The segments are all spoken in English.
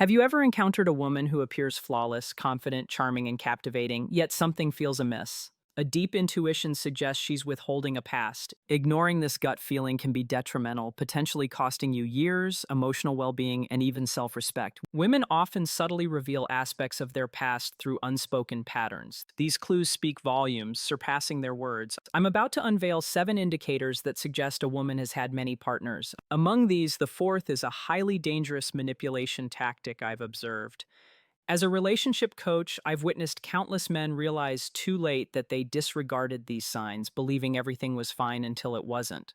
Have you ever encountered a woman who appears flawless, confident, charming, and captivating, yet something feels amiss? A deep intuition suggests she's withholding a past. Ignoring this gut feeling can be detrimental, potentially costing you years, emotional well being, and even self respect. Women often subtly reveal aspects of their past through unspoken patterns. These clues speak volumes, surpassing their words. I'm about to unveil 7 indicators that suggest a woman has had many partners. Among these, the fourth is a highly dangerous manipulation tactic I've observed. As a relationship coach, I've witnessed countless men realize too late that they disregarded these signs, believing everything was fine until it wasn't.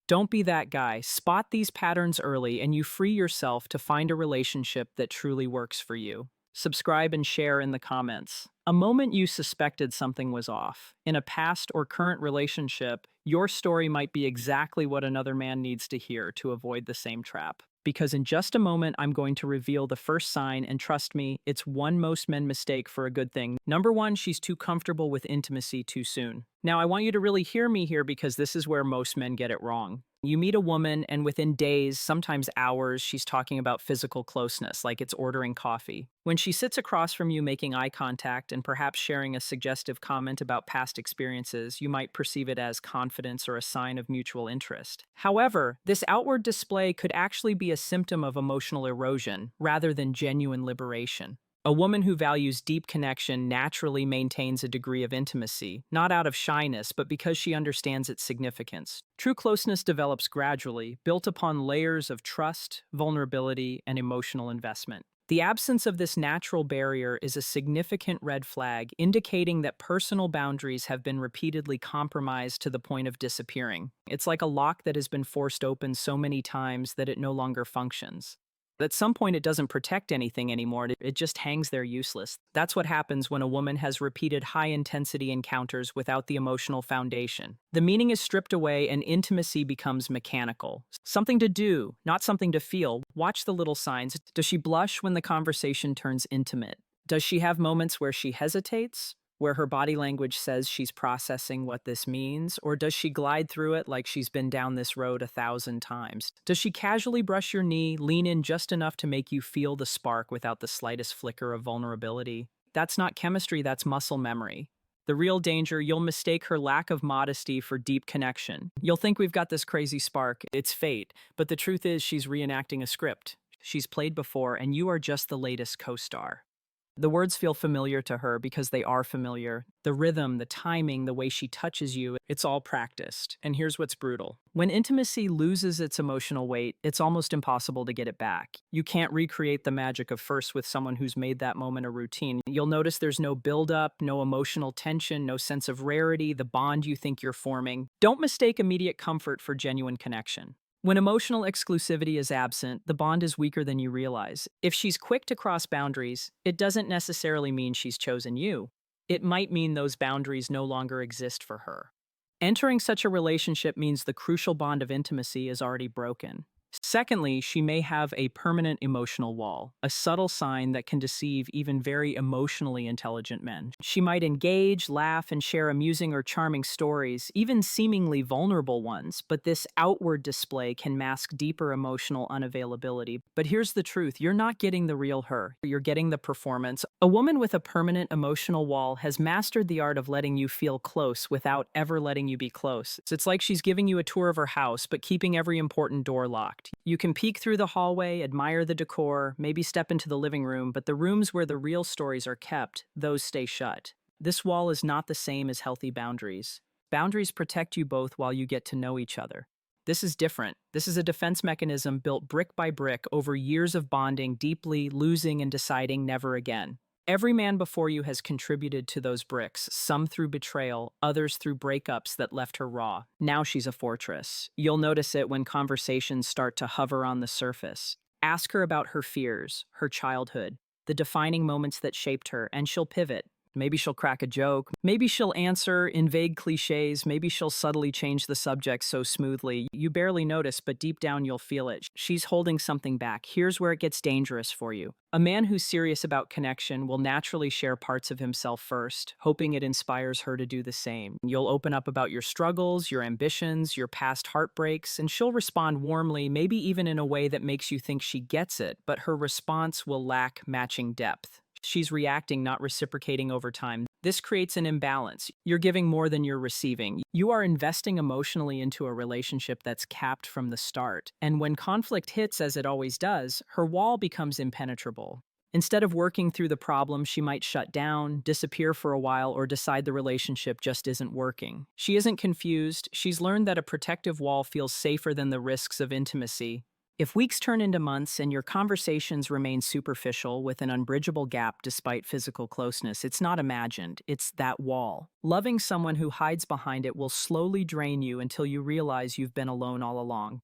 Don't be that guy. Spot these patterns early, and you free yourself to find a relationship that truly works for you. Subscribe and share in the comments. A moment you suspected something was off. In a past or current relationship, your story might be exactly what another man needs to hear to avoid the same trap. Because in just a moment, I'm going to reveal the first sign, and trust me, it's one most men mistake for a good thing. Number one, she's too comfortable with intimacy too soon. Now, I want you to really hear me here because this is where most men get it wrong. You meet a woman, and within days, sometimes hours, she's talking about physical closeness, like it's ordering coffee. When she sits across from you making eye contact and perhaps sharing a suggestive comment about past experiences, you might perceive it as confidence or a sign of mutual interest. However, this outward display could actually be a symptom of emotional erosion rather than genuine liberation. A woman who values deep connection naturally maintains a degree of intimacy, not out of shyness, but because she understands its significance. True closeness develops gradually, built upon layers of trust, vulnerability, and emotional investment. The absence of this natural barrier is a significant red flag, indicating that personal boundaries have been repeatedly compromised to the point of disappearing. It's like a lock that has been forced open so many times that it no longer functions. At some point, it doesn't protect anything anymore, it just hangs there useless. That's what happens when a woman has repeated high-intensity encounters without the emotional foundation. The meaning is stripped away and intimacy becomes mechanical. Something to do, not something to feel. Watch the little signs. Does she blush when the conversation turns intimate? Does she have moments where she hesitates? Where her body language says she's processing what this means? Or does she glide through it like she's been down this road 1,000 times? Does she casually brush your knee, lean in just enough to make you feel the spark without the slightest flicker of vulnerability? That's not chemistry, that's muscle memory. The real danger, you'll mistake her lack of modesty for deep connection. You'll think we've got this crazy spark, it's fate, but the truth is she's reenacting a script. She's played before, and you are just the latest co-star. The words feel familiar to her because they are familiar. The rhythm, the timing, the way she touches you, it's all practiced. And here's what's brutal. When intimacy loses its emotional weight, it's almost impossible to get it back. You can't recreate the magic of first with someone who's made that moment a routine. You'll notice there's no buildup, no emotional tension, no sense of rarity, the bond you think you're forming. Don't mistake immediate comfort for genuine connection. When emotional exclusivity is absent, the bond is weaker than you realize. If she's quick to cross boundaries, it doesn't necessarily mean she's chosen you. It might mean those boundaries no longer exist for her. Entering such a relationship means the crucial bond of intimacy is already broken. Secondly, she may have a permanent emotional wall, a subtle sign that can deceive even very emotionally intelligent men. She might engage, laugh, and share amusing or charming stories, even seemingly vulnerable ones, but this outward display can mask deeper emotional unavailability. But here's the truth, you're not getting the real her, you're getting the performance. A woman with a permanent emotional wall has mastered the art of letting you feel close without ever letting you be close. It's like she's giving you a tour of her house, but keeping every important door locked. You can peek through the hallway, admire the decor, maybe step into the living room, but the rooms where the real stories are kept, those stay shut. This wall is not the same as healthy boundaries. Boundaries protect you both while you get to know each other. This is different. This is a defense mechanism built brick by brick over years of bonding deeply, losing, and deciding never again. Every man before you has contributed to those bricks, some through betrayal, others through breakups that left her raw. Now she's a fortress. You'll notice it when conversations start to hover on the surface. Ask her about her fears, her childhood, the defining moments that shaped her, and she'll pivot. Maybe she'll crack a joke. Maybe she'll answer in vague cliches. Maybe she'll subtly change the subject so smoothly. You barely notice, but deep down you'll feel it. She's holding something back. Here's where it gets dangerous for you. A man who's serious about connection will naturally share parts of himself first, hoping it inspires her to do the same. You'll open up about your struggles, your ambitions, your past heartbreaks, and she'll respond warmly, maybe even in a way that makes you think she gets it, but her response will lack matching depth. She's reacting, not reciprocating over time. This creates an imbalance. You're giving more than you're receiving. You are investing emotionally into a relationship that's capped from the start. And when conflict hits, as it always does, her wall becomes impenetrable. Instead of working through the problem, she might shut down, disappear for a while, or decide the relationship just isn't working. She isn't confused. She's learned that a protective wall feels safer than the risks of intimacy. If weeks turn into months and your conversations remain superficial with an unbridgeable gap despite physical closeness, it's not imagined, it's that wall. Loving someone who hides behind it will slowly drain you until you realize you've been alone all along.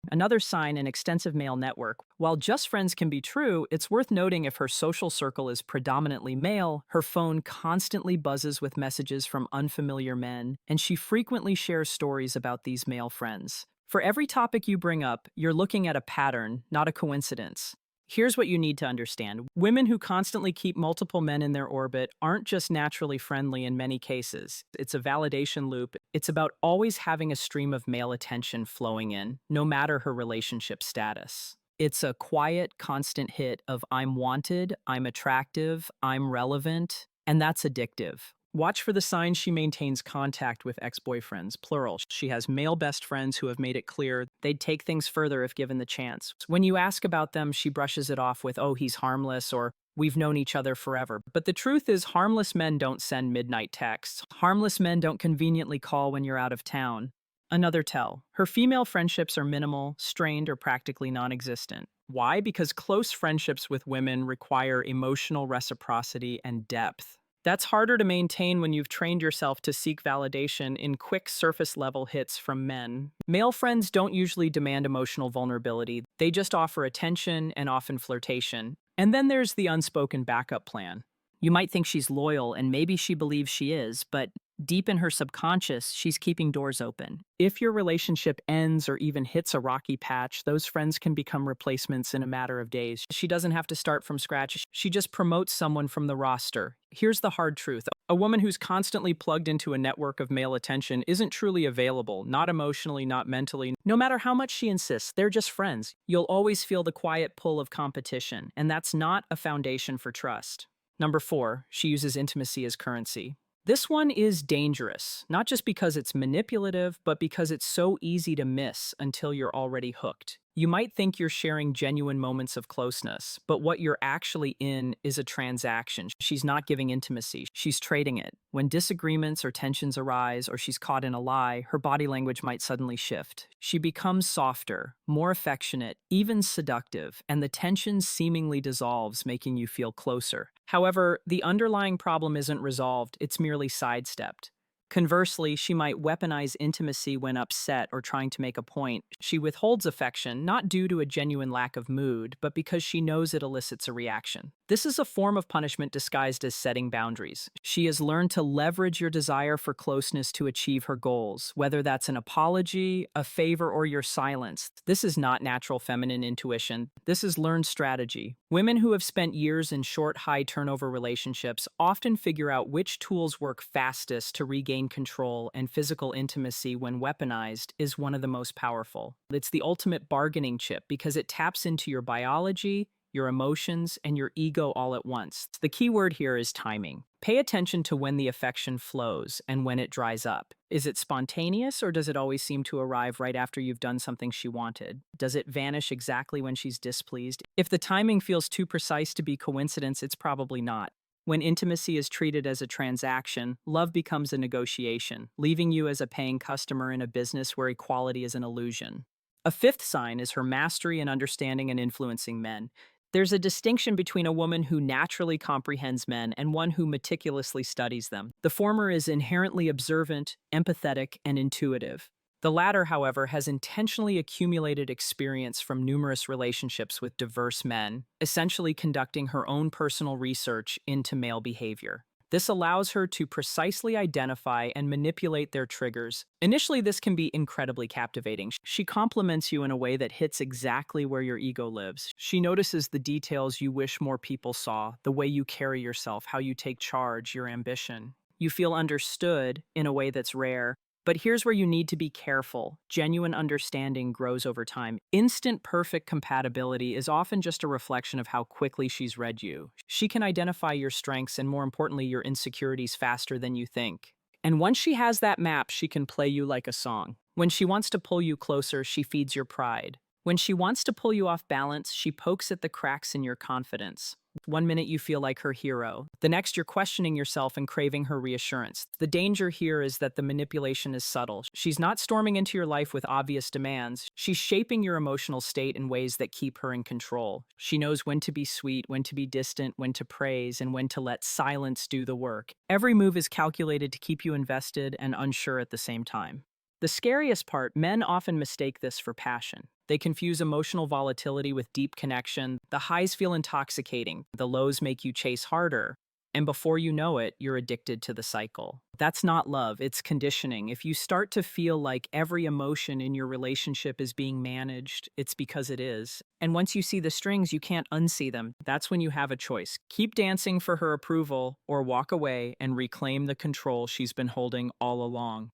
Another sign, an extensive male network. While just friends can be true, it's worth noting if her social circle is predominantly male, her phone constantly buzzes with messages from unfamiliar men, and she frequently shares stories about these male friends. For every topic you bring up, you're looking at a pattern, not a coincidence. Here's what you need to understand. Women who constantly keep multiple men in their orbit aren't just naturally friendly in many cases. It's a validation loop. It's about always having a stream of male attention flowing in, no matter her relationship status. It's a quiet, constant hit of I'm wanted, I'm attractive, I'm relevant, and that's addictive. Watch for the signs she maintains contact with ex-boyfriends, plural. She has male best friends who have made it clear they'd take things further if given the chance. When you ask about them, she brushes it off with, oh, he's harmless, or we've known each other forever. But the truth is, harmless men don't send midnight texts. Harmless men don't conveniently call when you're out of town. Another tell. Her female friendships are minimal, strained, or practically non-existent. Why? Because close friendships with women require emotional reciprocity and depth. That's harder to maintain when you've trained yourself to seek validation in quick surface-level hits from men. Male friends don't usually demand emotional vulnerability. They just offer attention and often flirtation. And then there's the unspoken backup plan. You might think she's loyal, and maybe she believes she is, but deep in her subconscious, she's keeping doors open. If your relationship ends or even hits a rocky patch, those friends can become replacements in a matter of days. She doesn't have to start from scratch. She just promotes someone from the roster. Here's the hard truth. A woman who's constantly plugged into a network of male attention isn't truly available, not emotionally, not mentally. No matter how much she insists, they're just friends. You'll always feel the quiet pull of competition, and that's not a foundation for trust. Number 4, she uses intimacy as currency. This one is dangerous, not just because it's manipulative, but because it's so easy to miss until you're already hooked. You might think you're sharing genuine moments of closeness, but what you're actually in is a transaction. She's not giving intimacy, she's trading it. When disagreements or tensions arise, or she's caught in a lie, her body language might suddenly shift. She becomes softer, more affectionate, even seductive, and the tension seemingly dissolves, making you feel closer. However, the underlying problem isn't resolved, it's merely sidestepped. Conversely, she might weaponize intimacy when upset or trying to make a point. She withholds affection, not due to a genuine lack of mood, but because she knows it elicits a reaction. This is a form of punishment disguised as setting boundaries. She has learned to leverage your desire for closeness to achieve her goals, whether that's an apology, a favor, or your silence. This is not natural feminine intuition. This is learned strategy. Women who have spent years in short, high-turnover relationships often figure out which tools work fastest to regain control, and physical intimacy, when weaponized, is one of the most powerful. It's the ultimate bargaining chip because it taps into your biology, your emotions, and your ego all at once. The key word here is timing. Pay attention to when the affection flows and when it dries up. Is it spontaneous, or does it always seem to arrive right after you've done something she wanted? Does it vanish exactly when she's displeased? If the timing feels too precise to be coincidence, it's probably not. When intimacy is treated as a transaction, love becomes a negotiation, leaving you as a paying customer in a business where equality is an illusion. A 5th sign is her mastery in understanding and influencing men. There's a distinction between a woman who naturally comprehends men and one who meticulously studies them. The former is inherently observant, empathetic, and intuitive. The latter, however, has intentionally accumulated experience from numerous relationships with diverse men, essentially conducting her own personal research into male behavior. This allows her to precisely identify and manipulate their triggers. Initially, this can be incredibly captivating. She compliments you in a way that hits exactly where your ego lives. She notices the details you wish more people saw, the way you carry yourself, how you take charge, your ambition. You feel understood in a way that's rare. But here's where you need to be careful. Genuine understanding grows over time. Instant perfect compatibility is often just a reflection of how quickly she's read you. She can identify your strengths and, more importantly, your insecurities faster than you think. And once she has that map, she can play you like a song. When she wants to pull you closer, she feeds your pride. When she wants to pull you off balance, she pokes at the cracks in your confidence. One minute you feel like her hero. The next you're questioning yourself and craving her reassurance. The danger here is that the manipulation is subtle. She's not storming into your life with obvious demands. She's shaping your emotional state in ways that keep her in control. She knows when to be sweet, when to be distant, when to praise, and when to let silence do the work. Every move is calculated to keep you invested and unsure at the same time. The scariest part, men often mistake this for passion. They confuse emotional volatility with deep connection. The highs feel intoxicating, the lows make you chase harder, and before you know it, you're addicted to the cycle. That's not love, it's conditioning. If you start to feel like every emotion in your relationship is being managed, it's because it is. And once you see the strings, you can't unsee them. That's when you have a choice. Keep dancing for her approval, or walk away and reclaim the control she's been holding all along.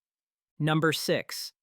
Number 6.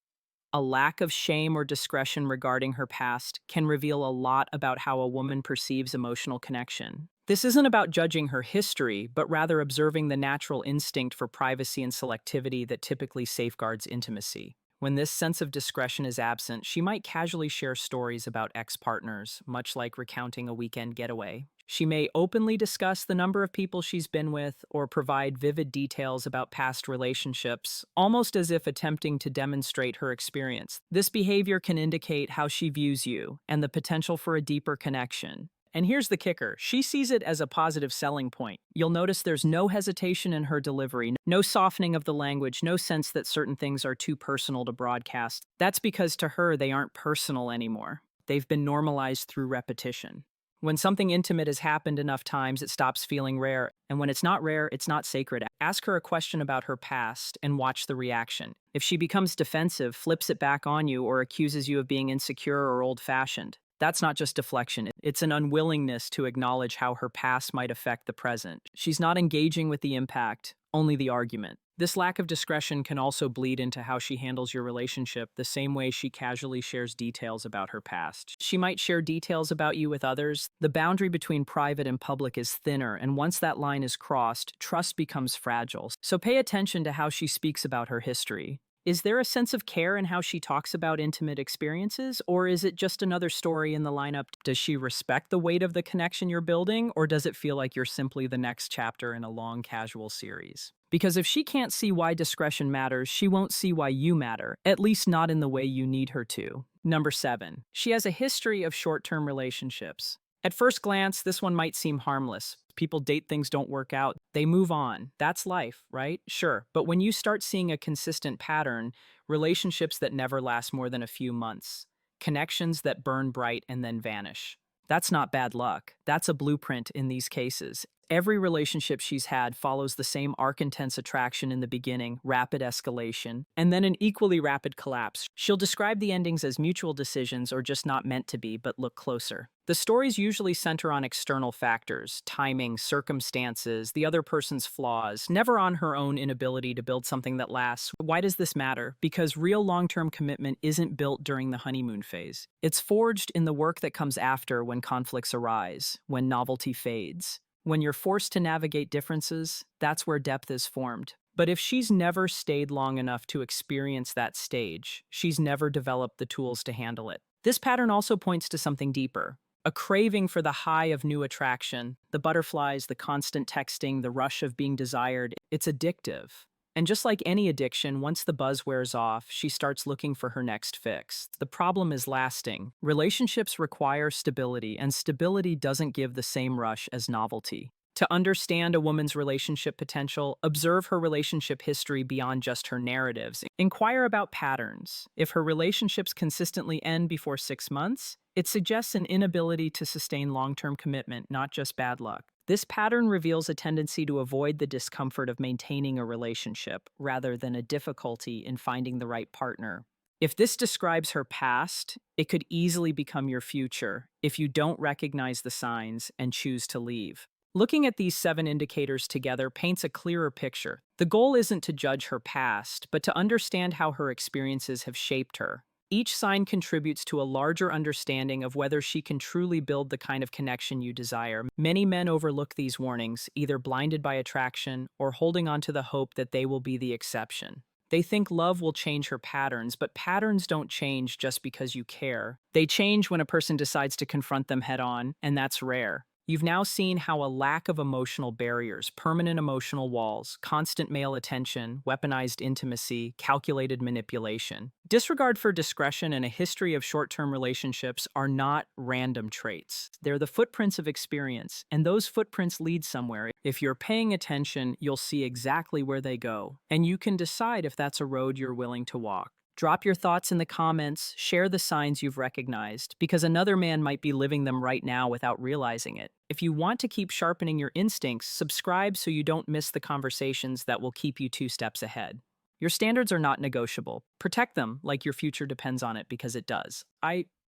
A lack of shame or discretion regarding her past can reveal a lot about how a woman perceives emotional connection. This isn't about judging her history, but rather observing the natural instinct for privacy and selectivity that typically safeguards intimacy. When this sense of discretion is absent, she might casually share stories about ex-partners, much like recounting a weekend getaway. She may openly discuss the number of people she's been with or provide vivid details about past relationships, almost as if attempting to demonstrate her experience. This behavior can indicate how she views you and the potential for a deeper connection. And here's the kicker. She sees it as a positive selling point. You'll notice there's no hesitation in her delivery, no softening of the language, no sense that certain things are too personal to broadcast. That's because to her, they aren't personal anymore. They've been normalized through repetition. When something intimate has happened enough times, it stops feeling rare. And when it's not rare, it's not sacred. Ask her a question about her past and watch the reaction. If she becomes defensive, flips it back on you, or accuses you of being insecure or old-fashioned, that's not just deflection. It's an unwillingness to acknowledge how her past might affect the present. She's not engaging with the impact, only the argument. This lack of discretion can also bleed into how she handles your relationship, the same way she casually shares details about her past. She might share details about you with others. The boundary between private and public is thinner, and once that line is crossed, trust becomes fragile. So pay attention to how she speaks about her history. Is there a sense of care in how she talks about intimate experiences, or is it just another story in the lineup? Does she respect the weight of the connection you're building, or does it feel like you're simply the next chapter in a long, casual series? Because if she can't see why discretion matters, she won't see why you matter, at least not in the way you need her to. Number 7. She has a history of short-term relationships. At first glance, this one might seem harmless. People date, things don't work out, they move on. That's life, right? Sure. But when you start seeing a consistent pattern, relationships that never last more than a few months, connections that burn bright and then vanish, that's not bad luck. That's a blueprint in these cases. Every relationship she's had follows the same arc-intense attraction in the beginning, rapid escalation, and then an equally rapid collapse. She'll describe the endings as mutual decisions or just not meant to be, but look closer. The stories usually center on external factors, timing, circumstances, the other person's flaws, never on her own inability to build something that lasts. Why does this matter? Because real long-term commitment isn't built during the honeymoon phase. It's forged in the work that comes after, when conflicts arise, when novelty fades. When you're forced to navigate differences, that's where depth is formed. But if she's never stayed long enough to experience that stage, she's never developed the tools to handle it. This pattern also points to something deeper. A craving for the high of new attraction, the butterflies, the constant texting, the rush of being desired. It's addictive. And just like any addiction, once the buzz wears off, she starts looking for her next fix. The problem is lasting. Relationships require stability, and stability doesn't give the same rush as novelty. To understand a woman's relationship potential, observe her relationship history beyond just her narratives. Inquire about patterns. If her relationships consistently end before 6 months, it suggests an inability to sustain long-term commitment, not just bad luck. This pattern reveals a tendency to avoid the discomfort of maintaining a relationship rather than a difficulty in finding the right partner. If this describes her past, it could easily become your future if you don't recognize the signs and choose to leave. Looking at these 7 indicators together paints a clearer picture. The goal isn't to judge her past, but to understand how her experiences have shaped her. Each sign contributes to a larger understanding of whether she can truly build the kind of connection you desire. Many men overlook these warnings, either blinded by attraction or holding on to the hope that they will be the exception. They think love will change her patterns, but patterns don't change just because you care. They change when a person decides to confront them head on, and that's rare. You've now seen how a lack of emotional barriers, permanent emotional walls, constant male attention, weaponized intimacy, calculated manipulation, disregard for discretion, and a history of short-term relationships are not random traits. They're the footprints of experience, and those footprints lead somewhere. If you're paying attention, you'll see exactly where they go, and you can decide if that's a road you're willing to walk. Drop your thoughts in the comments, share the signs you've recognized, because another man might be living them right now without realizing it. If you want to keep sharpening your instincts, subscribe so you don't miss the conversations that will keep you 2 steps ahead. Your standards are not negotiable. Protect them like your future depends on it, because it does.